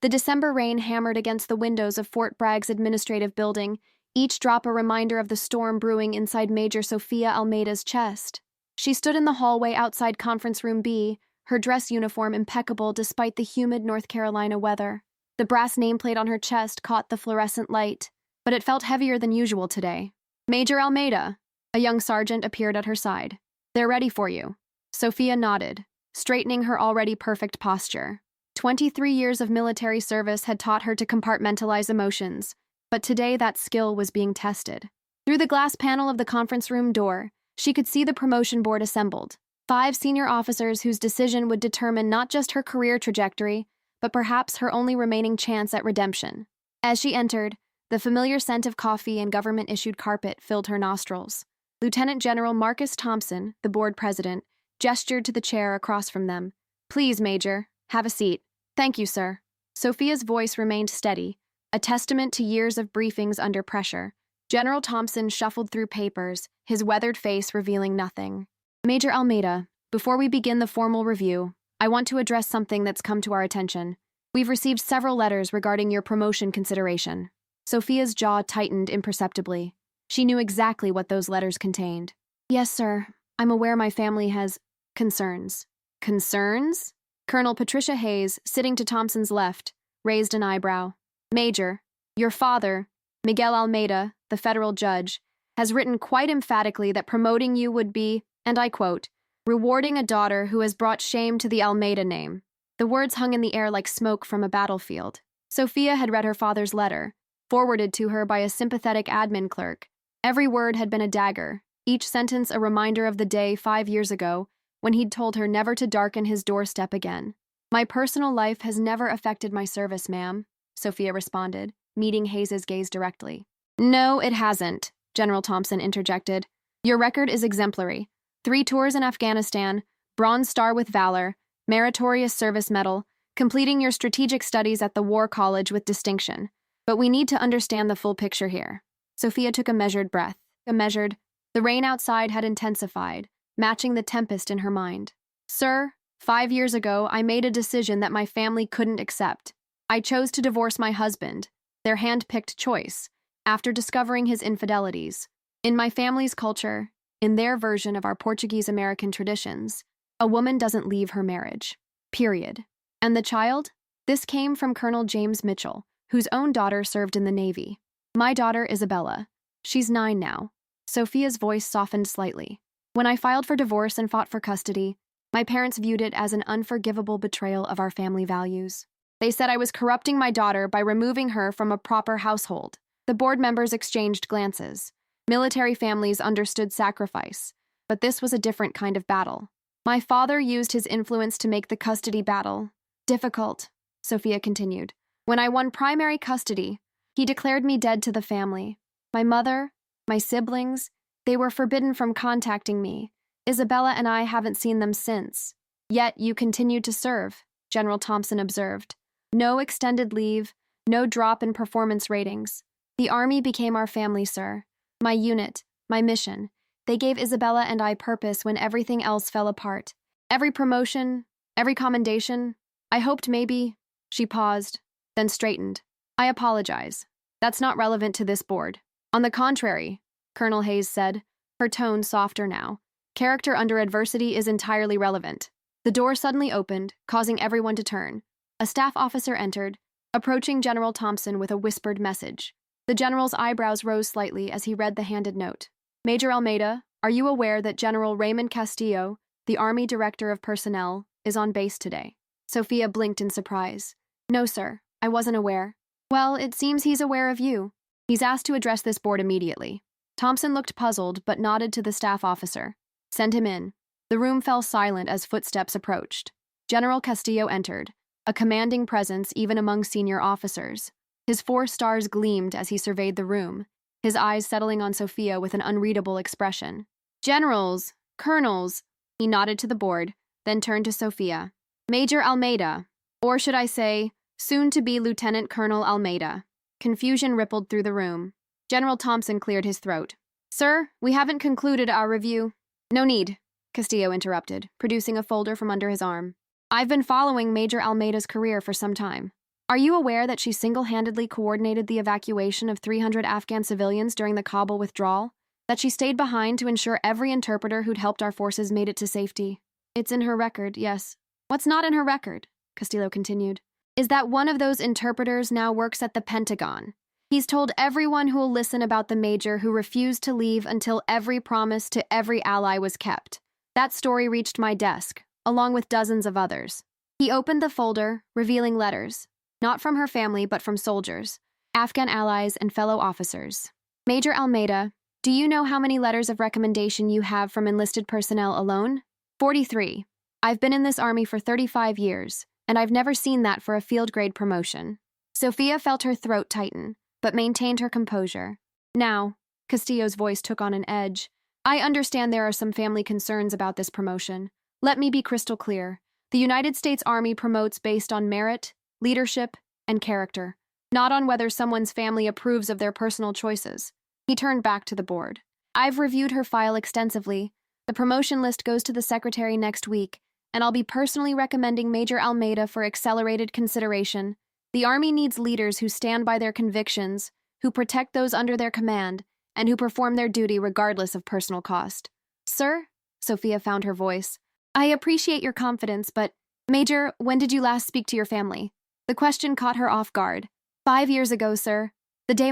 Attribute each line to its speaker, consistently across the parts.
Speaker 1: The December rain hammered against the windows of Fort Bragg's administrative building, each drop a reminder of the storm brewing inside Major Sophia Almeida's chest. She stood in the hallway outside Conference Room B, her dress uniform impeccable despite the humid North Carolina weather. The brass nameplate on her chest caught the fluorescent light, but it felt heavier than usual today. "Major Almeida," a young sergeant appeared at her side. "They're ready for you." Sophia nodded, straightening her already perfect posture. 23 years of military service had taught her to compartmentalize emotions, but today that skill was being tested. Through the glass panel of the conference room door, she could see the promotion board assembled. 5 senior officers whose decision would determine not just her career trajectory, but perhaps her only remaining chance at redemption. As she entered, the familiar scent of coffee and government-issued carpet filled her nostrils. Lieutenant General Marcus Thompson, the board president, gestured to the chair across from them. "Please, Major, have a seat." "Thank you, sir." Sophia's voice remained steady, a testament to years of briefings under pressure. General Thompson shuffled through papers, his weathered face revealing nothing. "Major Almeida, before we begin the formal review, I want to address something that's come to our attention. We've received several letters regarding your promotion consideration." Sophia's jaw tightened imperceptibly. She knew exactly what those letters contained. "Yes, sir. I'm aware my family has concerns." "Concerns?" Colonel Patricia Hayes, sitting to Thompson's left, raised an eyebrow. "Major, your father, Miguel Almeida, the federal judge, has written quite emphatically that promoting you would be, and I quote, rewarding a daughter who has brought shame to the Almeida name." The words hung in the air like smoke from a battlefield. Sophia had read her father's letter, forwarded to her by a sympathetic admin clerk. Every word had been a dagger, each sentence a reminder of the day 5 years ago when he'd told her never to darken his doorstep again. "My personal life has never affected my service, ma'am," Sophia responded, meeting Hayes's gaze directly. "No, it hasn't," General Thompson interjected. "Your record is exemplary. 3 tours in Afghanistan, Bronze Star with Valor, Meritorious Service Medal, completing your strategic studies at the War College with distinction. But we need to understand the full picture here." Sophia took a measured breath. The rain outside had intensified, matching the tempest in her mind. "Sir, 5 years ago, I made a decision that my family couldn't accept. I chose to divorce my husband, their hand-picked choice, after discovering his infidelities. In my family's culture, in their version of our Portuguese-American traditions, a woman doesn't leave her marriage. Period. And the child? This came from Colonel James Mitchell, whose own daughter served in the Navy. My daughter, Isabella. She's 9 now." Sophia's voice softened slightly. "When I filed for divorce and fought for custody, my parents viewed it as an unforgivable betrayal of our family values. They said I was corrupting my daughter by removing her from a proper household." The board members exchanged glances. Military families understood sacrifice, but this was a different kind of battle. "My father used his influence to make the custody battle difficult," Sophia continued. "When I won primary custody, he declared me dead to the family. My mother, my siblings, they were forbidden from contacting me. Isabella and I haven't seen them since." "Yet you continued to serve," General Thompson observed. "No extended leave, no drop in performance ratings. The Army became our family, sir. My unit, my mission. They gave Isabella and I purpose when everything else fell apart. Every promotion, every commendation. I hoped maybe—" She paused, then straightened. "I apologize. That's not relevant to this board." "On the contrary," Colonel Hayes said, her tone softer now. "Character under adversity is entirely relevant." The door suddenly opened, causing everyone to turn. A staff officer entered, approaching General Thompson with a whispered message. The general's eyebrows rose slightly as he read the handed note. "Major Almeida, are you aware that General Raymond Castillo, the Army Director of Personnel, is on base today?" Sophia blinked in surprise. "No, sir, I wasn't aware." "Well, it seems he's aware of you. He's asked to address this board immediately." Thompson looked puzzled but nodded to the staff officer. "Send him in." The room fell silent as footsteps approached. General Castillo entered, a commanding presence even among senior officers. His 4 stars gleamed as he surveyed the room, his eyes settling on Sophia with an unreadable expression. "Generals, colonels," he nodded to the board, then turned to Sophia. "Major Almeida, or should I say, soon-to-be Lieutenant Colonel Almeida." Confusion rippled through the room. General Thompson cleared his throat. "Sir, we haven't concluded our review." "No need," Castillo interrupted, producing a folder from under his arm. "I've been following Major Almeida's career for some time. Are you aware that she single-handedly coordinated the evacuation of 300 Afghan civilians during the Kabul withdrawal? That she stayed behind to ensure every interpreter who'd helped our forces made it to safety? It's in her record, yes. What's not in her record, Castillo continued, is that one of those interpreters now works at the Pentagon. He's told everyone who'll listen about the major who refused to leave until every promise to every ally was kept. That story reached my desk, along with dozens of others. He opened the folder, revealing letters, not from her family but from soldiers, Afghan allies, and fellow officers. Major Almeida, do you know how many letters of recommendation you have from enlisted personnel alone? 43. I've been in this army for 35 years, and I've never seen that for a field-grade promotion. Sophia felt her throat tighten, but maintained her composure. Now, Castillo's voice took on an edge, I understand there are some family concerns about this promotion. Let me be crystal clear. The United States Army promotes based on merit, leadership, and character, not on whether someone's family approves of their personal choices. He turned back to the board. I've reviewed her file extensively. The promotion list goes to the secretary next week, and I'll be personally recommending Major Almeida for accelerated consideration. The Army needs leaders who stand by their convictions, who protect those under their command, and who perform their duty regardless of personal cost. Sir? Sophia found her voice. I appreciate your confidence, but, Major, when did you last speak to your family? The question caught her off guard. 5 years ago, sir. The day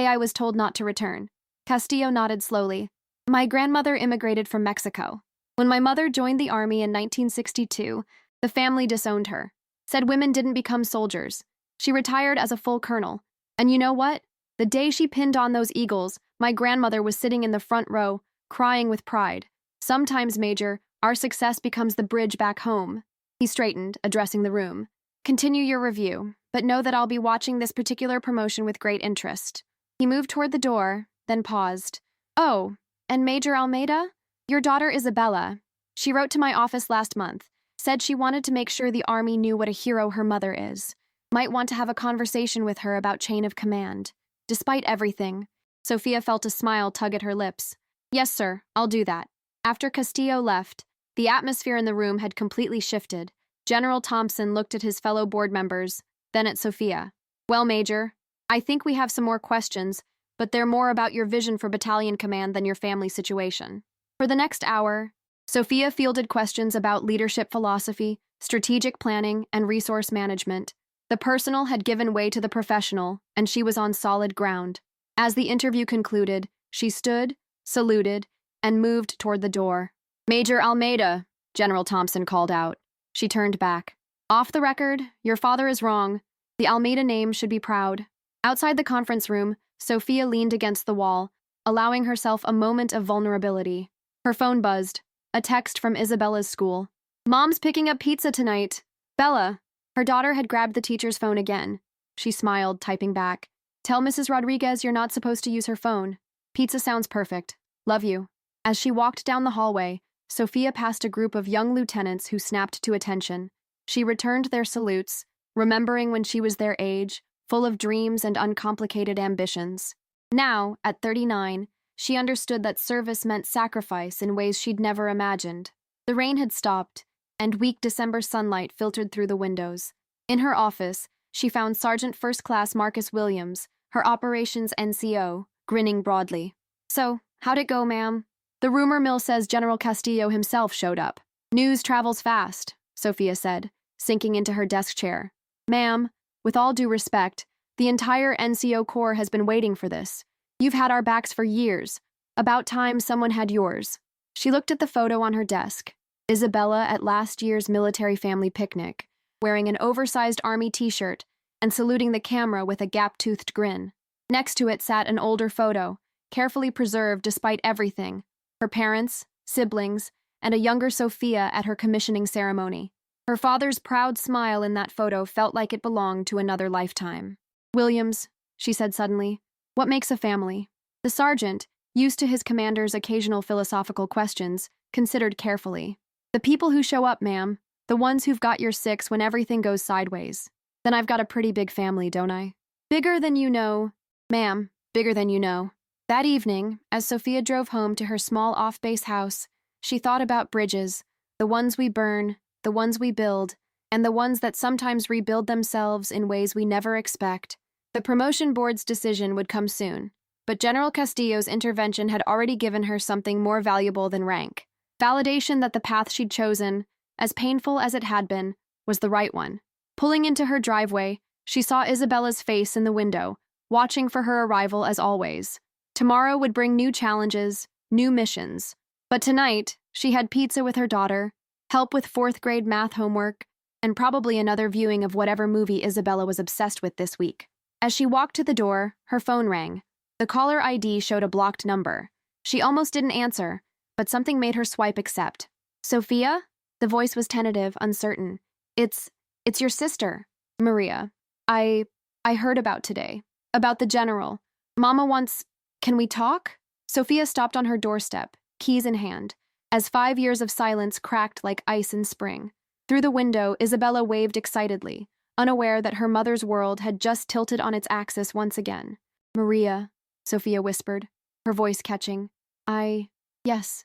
Speaker 1: I was told not to return. Castillo nodded slowly. My grandmother immigrated from Mexico. When my mother joined the army in 1962, the family disowned her, said women didn't become soldiers. She retired as a full colonel. And you know what? The day she pinned on those eagles, my grandmother was sitting in the front row, crying with pride. Sometimes, Major, our success becomes the bridge back home. He straightened, addressing the room. Continue your review, but know that I'll be watching this particular promotion with great interest. He moved toward the door, then paused. Oh, and Major Almeida? Your daughter Isabella. She wrote to my office last month, said she wanted to make sure the Army knew what a hero her mother is. Might want to have a conversation with her about chain of command. Despite everything, Sophia felt a smile tug at her lips. Yes, sir, I'll do that. After Castillo left, the atmosphere in the room had completely shifted. General Thompson looked at his fellow board members, then at Sophia. Well, Major, I think we have some more questions, but they're more about your vision for battalion command than your family situation. For the next hour, Sophia fielded questions about leadership philosophy, strategic planning, and resource management. The personal had given way to the professional, and she was on solid ground. As the interview concluded, she stood, saluted, and moved toward the door. Major Almeida, General Thompson called out. She turned back. Off the record, your father is wrong. The Almeida name should be proud. Outside the conference room, Sophia leaned against the wall, allowing herself a moment of vulnerability. Her phone buzzed. A text from Isabella's school. Mom's picking up pizza tonight. Bella. Her daughter had grabbed the teacher's phone again. She smiled, typing back. Tell Mrs. Rodriguez you're not supposed to use her phone. Pizza sounds perfect. Love you. As she walked down the hallway, Sophia passed a group of young lieutenants who snapped to attention. She returned their salutes, remembering when she was their age, full of dreams and uncomplicated ambitions. Now, at 39, she understood that service meant sacrifice in ways she'd never imagined. The rain had stopped, and weak December sunlight filtered through the windows. In her office, she found Sergeant First Class Marcus Williams, her operations NCO, grinning broadly. So, how'd it go, ma'am? The rumor mill says General Castillo himself showed up. News travels fast, Sophia said, sinking into her desk chair. Ma'am, with all due respect, the entire NCO Corps has been waiting for this. You've had our backs for years. About time someone had yours. She looked at the photo on her desk. Isabella at last year's military family picnic, wearing an oversized army t-shirt and saluting the camera with a gap-toothed grin. Next to it sat an older photo, carefully preserved despite everything. Her parents, siblings, and a younger Sophia at her commissioning ceremony. Her father's proud smile in that photo felt like it belonged to another lifetime. Williams, she said suddenly, what makes a family? The sergeant, used to his commander's occasional philosophical questions, considered carefully. The people who show up, ma'am. The ones who've got your six when everything goes sideways. Then I've got a pretty big family, don't I? Bigger than you know. Ma'am, bigger than you know. That evening, as Sophia drove home to her small off-base house, she thought about bridges, the ones we burn, the ones we build, and the ones that sometimes rebuild themselves in ways we never expect. The promotion board's decision would come soon, but General Castillo's intervention had already given her something more valuable than rank. Validation that the path she'd chosen, as painful as it had been, was the right one. Pulling into her driveway, she saw Isabella's face in the window, watching for her arrival as always. Tomorrow would bring new challenges, new missions. But tonight, she had pizza with her daughter, help with fourth-grade math homework, and probably another viewing of whatever movie Isabella was obsessed with this week. As she walked to the door, her phone rang. The caller ID showed a blocked number. She almost didn't answer, but something made her swipe accept. Sophia? The voice was tentative, uncertain. It's your sister, Maria. I heard about today. About the general. Mama wants... Can we talk? Sophia stopped on her doorstep, keys in hand, as 5 years of silence cracked like ice in spring. Through the window, Isabella waved excitedly, unaware that her mother's world had just tilted on its axis once again. Maria, Sophia whispered, her voice catching. Yes,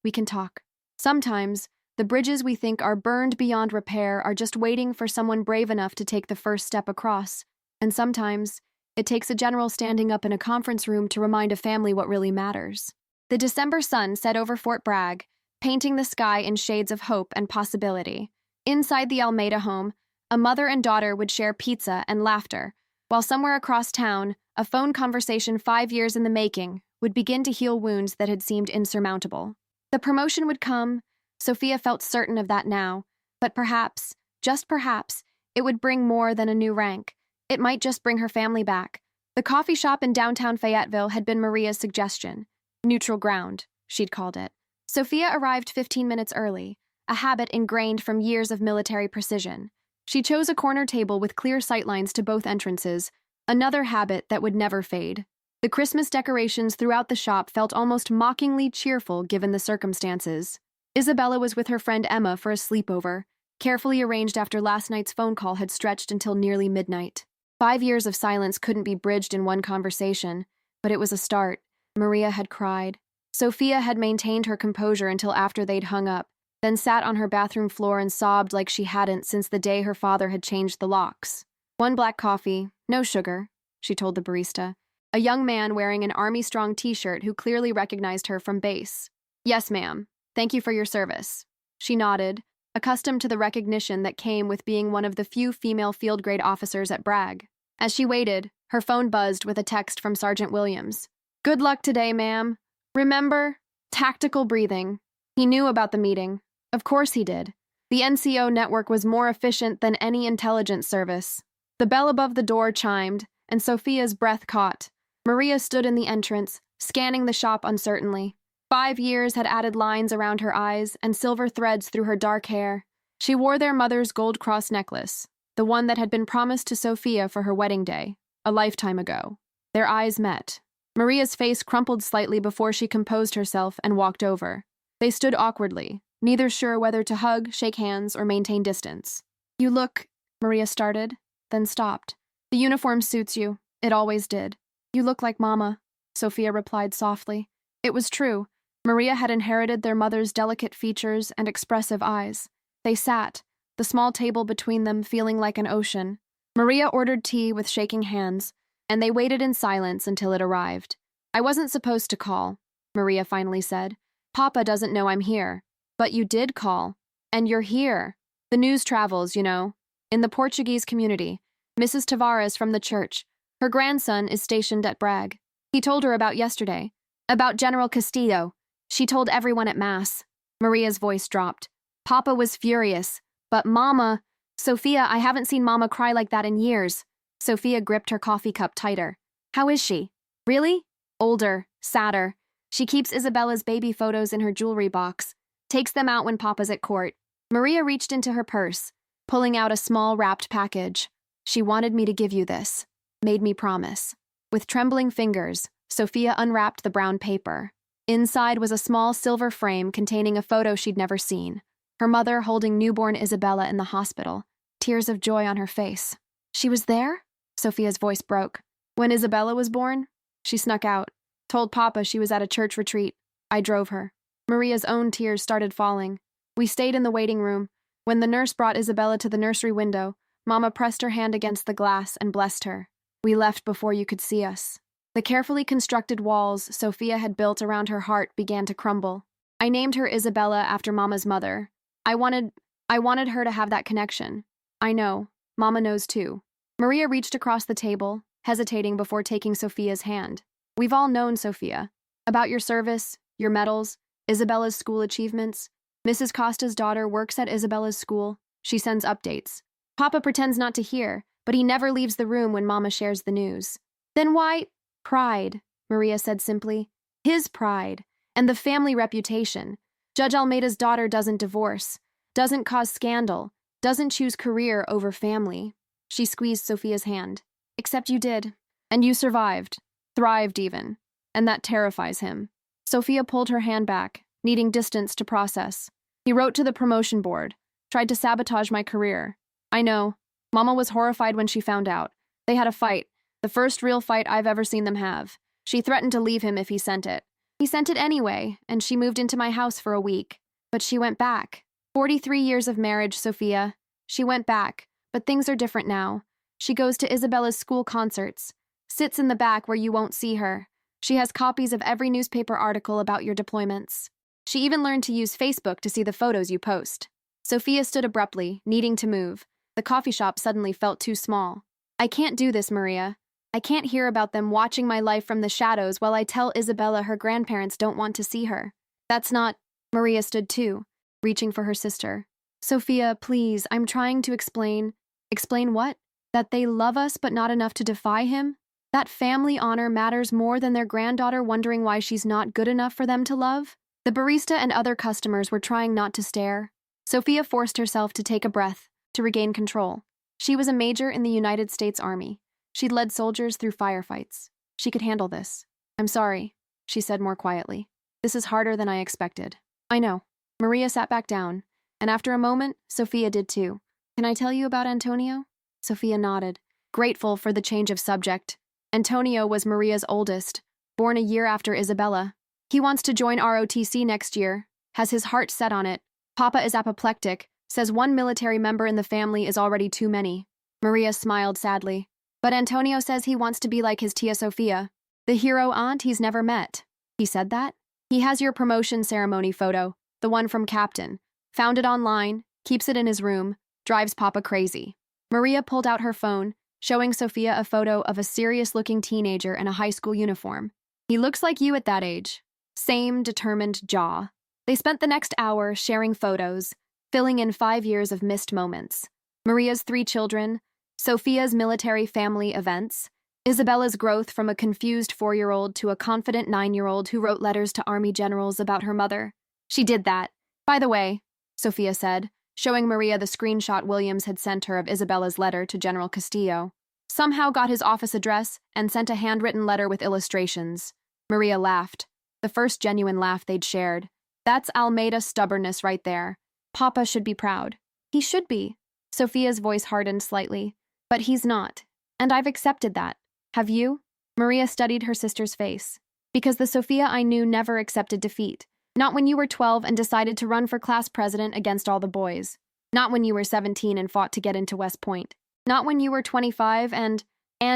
Speaker 1: we can talk. Sometimes, the bridges we think are burned beyond repair are just waiting for someone brave enough to take the first step across. And sometimes, it takes a general standing up in a conference room to remind a family what really matters. The December sun set over Fort Bragg, painting the sky in shades of hope and possibility. Inside the Almeida home, a mother and daughter would share pizza and laughter, while somewhere across town, a phone conversation 5 years in the making would begin to heal wounds that had seemed insurmountable. The promotion would come, Sophia felt certain of that now, but perhaps, just perhaps, it would bring more than a new rank. It might just bring her family back. The coffee shop in downtown Fayetteville had been Maria's suggestion. Neutral ground, she'd called it. Sophia arrived 15 minutes early, a habit ingrained from years of military precision. She chose a corner table with clear sightlines to both entrances, another habit that would never fade. The Christmas decorations throughout the shop felt almost mockingly cheerful given the circumstances. Isabella was with her friend Emma for a sleepover, carefully arranged after last night's phone call had stretched until nearly midnight. 5 years of silence couldn't be bridged in one conversation, but it was a start. Maria had cried. Sophia had maintained her composure until after they'd hung up, then sat on her bathroom floor and sobbed like she hadn't since the day her father had changed the locks. 1 black coffee, no sugar, she told the barista, a young man wearing an Army-Strong t-shirt who clearly recognized her from base. Yes, ma'am. Thank you for your service. She nodded, accustomed to the recognition that came with being one of the few female field-grade officers at Bragg. As she waited, her phone buzzed with a text from Sergeant Williams. Good luck today, ma'am. Remember? Tactical breathing. He knew about the meeting. Of course he did. The NCO network was more efficient than any intelligence service. The bell above the door chimed, and Sophia's breath caught. Maria stood in the entrance, scanning the shop uncertainly. 5 years had added lines around her eyes and silver threads through her dark hair. She wore their mother's gold cross necklace, the one that had been promised to Sophia for her wedding day, a lifetime ago. Their eyes met. Maria's face crumpled slightly before she composed herself and walked over. They stood awkwardly, neither sure whether to hug, shake hands, or maintain distance. You look, Maria started, then stopped. The uniform suits you. It always did. You look like Mama, Sophia replied softly. It was true. Maria had inherited their mother's delicate features and expressive eyes. They sat, the small table between them feeling like an ocean. Maria ordered tea with shaking hands, and they waited in silence until it arrived. I wasn't supposed to call, Maria finally said. Papa doesn't know I'm here. But you did call. And you're here. The news travels, you know. In the Portuguese community, Mrs. Tavares from the church. Her grandson is stationed at Bragg. He told her about yesterday. About General Castillo. She told everyone at Mass. Maria's voice dropped. Papa was furious. But Mama... Sophia, I haven't seen Mama cry like that in years. Sophia gripped her coffee cup tighter. How is she? Really? Older, sadder. She keeps Isabella's baby photos in her jewelry box. Takes them out when Papa's at court. Maria reached into her purse, pulling out a small wrapped package. She wanted me to give you this. Made me promise. With trembling fingers, Sophia unwrapped the brown paper. Inside was a small silver frame containing a photo she'd never seen. Her mother holding newborn Isabella in the hospital, tears of joy on her face. She was there? Sophia's voice broke. When Isabella was born? She snuck out. Told Papa she was at a church retreat. I drove her. Maria's own tears started falling. We stayed in the waiting room, When the nurse brought Isabella to the nursery window, Mama pressed her hand against the glass and blessed her. We left before you could see us. The carefully constructed walls Sophia had built around her heart began to crumble. I named her Isabella after Mama's mother. I wanted her to have that connection. I know. Mama knows too. Maria reached across the table, hesitating before taking Sophia's hand. We've all known, Sophia. About your service, your medals, Isabella's school achievements. Mrs. Costa's daughter works at Isabella's school. She sends updates. Papa pretends not to hear, but he never leaves the room when Mama shares the news. Then why? Pride, Maria said simply. His pride. And the family reputation. Judge Almeida's daughter doesn't divorce, doesn't cause scandal, doesn't choose career over family. She squeezed Sophia's hand. Except you did. And you survived. Thrived even. And that terrifies him. Sophia pulled her hand back, needing distance to process. He wrote to the promotion board, tried to sabotage my career. I know. Mama was horrified when she found out. They had a fight, the first real fight I've ever seen them have. She threatened to leave him if he sent it. He sent it anyway, and she moved into my house for a week. But she went back. 43 years of marriage, Sophia. She went back, but things are different now. She goes to Isabella's school concerts, sits in the back where you won't see her. She has copies of every newspaper article about your deployments. She even learned to use Facebook to see the photos you post. Sophia stood abruptly, needing to move. The coffee shop suddenly felt too small. I can't do this, Maria. I can't hear about them watching my life from the shadows while I tell Isabella her grandparents don't want to see her. That's not... Maria stood too, reaching for her sister. Sophia, please, I'm trying to explain. Explain what? That they love us but not enough to defy him? That family honor matters more than their granddaughter wondering why she's not good enough for them to love? The barista and other customers were trying not to stare. Sophia forced herself to take a breath, to regain control. She was a major in the United States Army. She'd led soldiers through firefights. She could handle this. I'm sorry, she said more quietly. This is harder than I expected. I know. Maria sat back down, and after a moment, Sophia did too. Can I tell you about Antonio? Sophia nodded, grateful for the change of subject. Antonio was Maria's oldest, born a year after Isabella. He wants to join ROTC next year, has his heart set on it. Papa is apoplectic, says one military member in the family is already too many. Maria smiled sadly. But Antonio says he wants to be like his tia Sophia, the hero aunt he's never met. He said that? He has your promotion ceremony photo, the one from Captain. Found it online, keeps it in his room, drives Papa crazy. Maria pulled out her phone, showing Sophia a photo of a serious-looking teenager in a high school uniform. He looks like you at that age. Same determined jaw. They spent the next hour sharing photos, filling in 5 years of missed moments. Maria's 3 children, Sophia's military family events, Isabella's growth from a confused 4-year-old to a confident 9-year-old who wrote letters to army generals about her mother. She did that. By the way, Sophia said, showing Maria the screenshot Williams had sent her of Isabella's letter to General Castillo. Somehow got his office address and sent a handwritten letter with illustrations. Maria laughed, the first genuine laugh they'd shared. That's Almeida stubbornness right there. Papa should be proud. He should be. Sophia's voice hardened slightly. But he's not. And I've accepted that. Have you? Maria studied her sister's face. Because the Sophia I knew never accepted defeat. Not when you were 12 and decided to run for class president against all the boys. Not when you were 17 and fought to get into West Point. Not when you were 25 and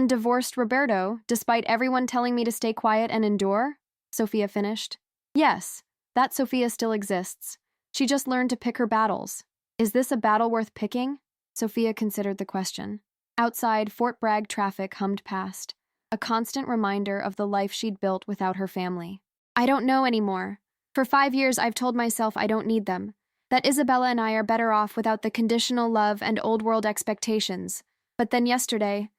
Speaker 1: divorced Roberto, despite everyone telling me to stay quiet and endure? Sophia finished. Yes, that Sophia still exists. She just learned to pick her battles. Is this a battle worth picking? Sophia considered the question. Outside, Fort Bragg traffic hummed past, a constant reminder of the life she'd built without her family. I don't know anymore. For 5 years, I've told myself I don't need them, that Isabella and I are better off without the conditional love and old-world expectations. But then yesterday,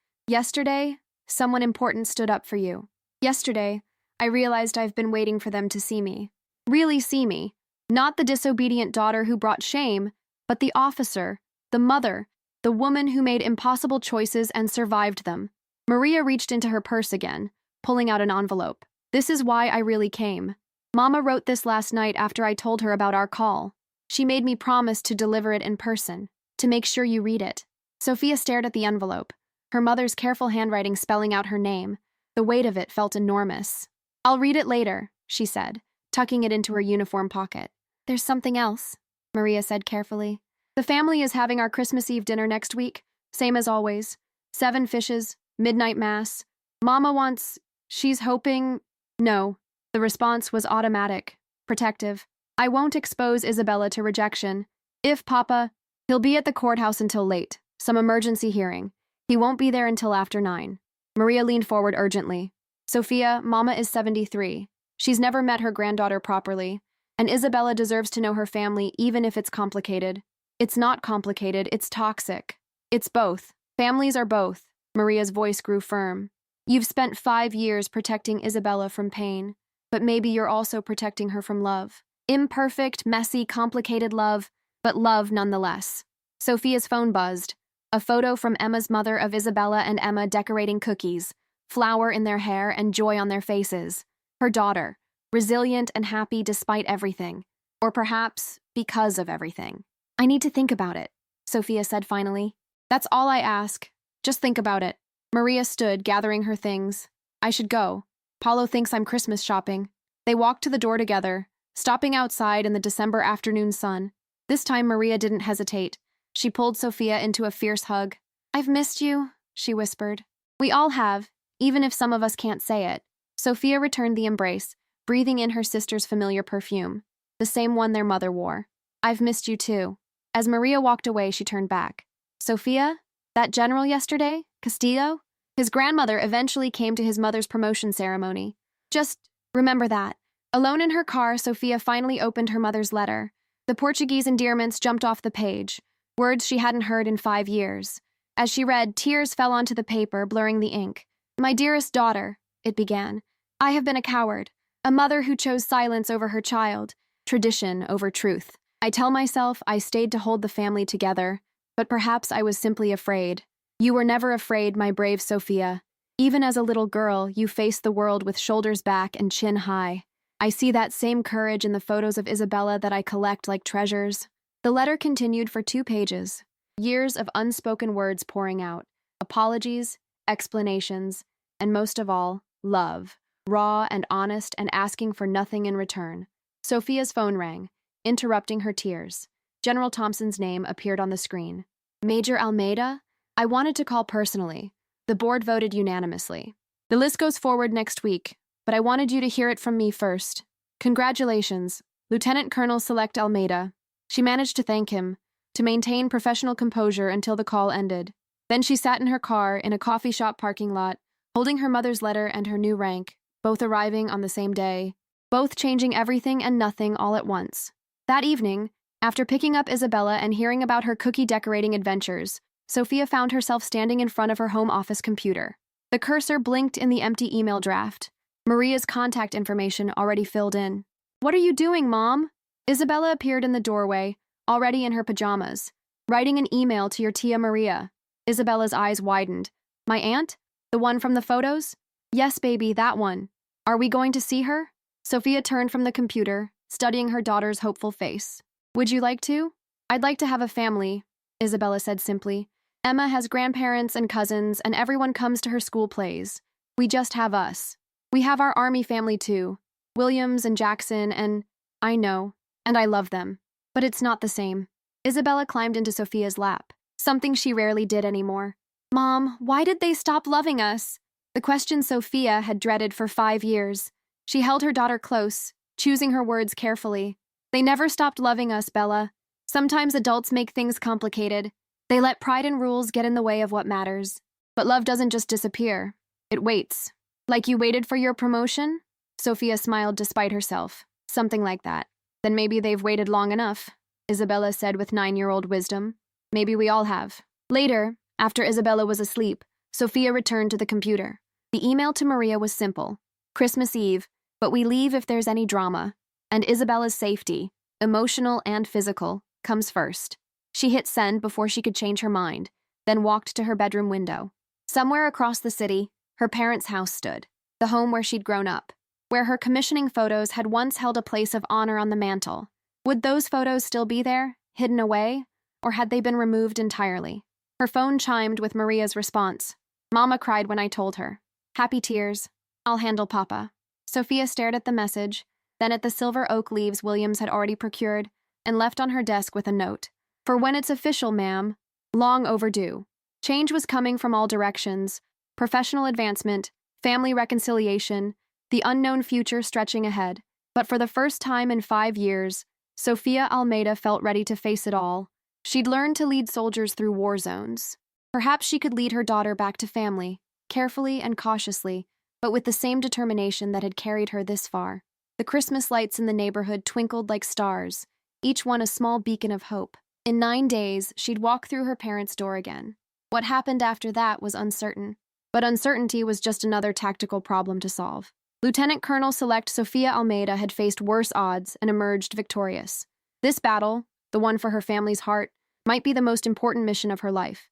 Speaker 1: someone important stood up for you. Yesterday, I realized I've been waiting for them to see me. Really see me. Not the disobedient daughter who brought shame, but the officer, the mother, the woman who made impossible choices and survived them. Maria reached into her purse again, pulling out an envelope. This is why I really came. Mama wrote this last night after I told her about our call. She made me promise to deliver it in person, to make sure you read it. Sophia stared at the envelope, her mother's careful handwriting spelling out her name. The weight of it felt enormous. I'll read it later, she said, tucking it into her uniform pocket. There's something else, Maria said carefully. The family is having our Christmas Eve dinner next week, same as always. 7 fishes, midnight mass. Mama wants, she's hoping. No. The response was automatic, protective. I won't expose Isabella to rejection. If Papa, he'll be at the courthouse until late, some emergency hearing. He won't be there until after 9. Maria leaned forward urgently. Sophia, Mama is 73. She's never met her granddaughter properly, and Isabella deserves to know her family even if it's complicated. It's not complicated, it's toxic. It's both. Families are both. Maria's voice grew firm. You've spent 5 years protecting Isabella from pain, but maybe you're also protecting her from love. Imperfect, messy, complicated love, but love nonetheless. Sophia's phone buzzed. A photo from Emma's mother of Isabella and Emma decorating cookies, flower in their hair and joy on their faces. Her daughter, resilient and happy despite everything. Or perhaps because of everything. I need to think about it, Sophia said finally. That's all I ask. Just think about it. Maria stood, gathering her things. I should go. Paulo thinks I'm Christmas shopping. They walked to the door together, stopping outside in the December afternoon sun. This time Maria didn't hesitate. She pulled Sophia into a fierce hug. I've missed you, she whispered. We all have, even if some of us can't say it. Sophia returned the embrace, breathing in her sister's familiar perfume, the same one their mother wore. I've missed you too. As Maria walked away, she turned back. Sophia? That general yesterday? Castillo? His grandmother eventually came to his mother's promotion ceremony. Just remember that. Alone in her car, Sophia finally opened her mother's letter. The Portuguese endearments jumped off the page, words she hadn't heard in 5 years. As she read, tears fell onto the paper, blurring the ink. My dearest daughter, it began. I have been a coward, a mother who chose silence over her child, tradition over truth. I tell myself I stayed to hold the family together, but perhaps I was simply afraid. You were never afraid, my brave Sophia. Even as a little girl, you faced the world with shoulders back and chin high. I see that same courage in the photos of Isabella that I collect like treasures. The letter continued for 2 pages. Years of unspoken words pouring out. Apologies, explanations, and most of all, love. Raw and honest and asking for nothing in return. Sophia's phone rang, interrupting her tears. General Thompson's name appeared on the screen. Major Almeida? I wanted to call personally. The board voted unanimously. The list goes forward next week, but I wanted you to hear it from me first. Congratulations, Lieutenant Colonel-Select Almeida. She managed to thank him, to maintain professional composure until the call ended. Then she sat in her car in a coffee shop parking lot, holding her mother's letter and her new rank, both arriving on the same day, both changing everything and nothing all at once. That evening, after picking up Isabella and hearing about her cookie decorating adventures, Sophia found herself standing in front of her home office computer. The cursor blinked in the empty email draft. Maria's contact information already filled in. What are you doing, Mom? Isabella appeared in the doorway, already in her pajamas, writing an email to your tia Maria. Isabella's eyes widened. My aunt? The one from the photos? Yes, baby, that one. Are we going to see her? Sophia turned from the computer, studying her daughter's hopeful face. Would you like to? I'd like to have a family, Isabella said simply. Emma has grandparents and cousins, and everyone comes to her school plays. We just have us. We have our army family too. Williams and Jackson and... I know, and I love them. But it's not the same. Isabella climbed into Sophia's lap, something she rarely did anymore. Mom, why did they stop loving us? The question Sophia had dreaded for 5 years. She held her daughter close, choosing her words carefully. They never stopped loving us, Bella. Sometimes adults make things complicated. They let pride and rules get in the way of what matters. But love doesn't just disappear. It waits. Like you waited for your promotion? Sophia smiled despite herself. Something like that. Then maybe they've waited long enough, Isabella said with 9-year-old wisdom. Maybe we all have. Later, after Isabella was asleep, Sophia returned to the computer. The email to Maria was simple. Christmas Eve, but we leave if there's any drama. And Isabella's safety, emotional and physical, comes first. She hit send before she could change her mind, then walked to her bedroom window. Somewhere across the city, her parents' house stood, the home where she'd grown up, where her commissioning photos had once held a place of honor on the mantle. Would those photos still be there, hidden away, or had they been removed entirely? Her phone chimed with Maria's response. Mama cried when I told her. Happy tears. I'll handle Papa. Sophia stared at the message, then at the silver oak leaves Williams had already procured, and left on her desk with a note. For when it's official, ma'am, long overdue. Change was coming from all directions: professional advancement, family reconciliation, the unknown future stretching ahead. But for the first time in 5 years, Sophia Almeida felt ready to face it all. She'd learned to lead soldiers through war zones. Perhaps she could lead her daughter back to family, carefully and cautiously, but with the same determination that had carried her this far. The Christmas lights in the neighborhood twinkled like stars, each one a small beacon of hope. In 9 days, she'd walk through her parents' door again. What happened after that was uncertain, but uncertainty was just another tactical problem to solve. Lieutenant Colonel Select Sophia Almeida had faced worse odds and emerged victorious. This battle, the one for her family's heart, might be the most important mission of her life.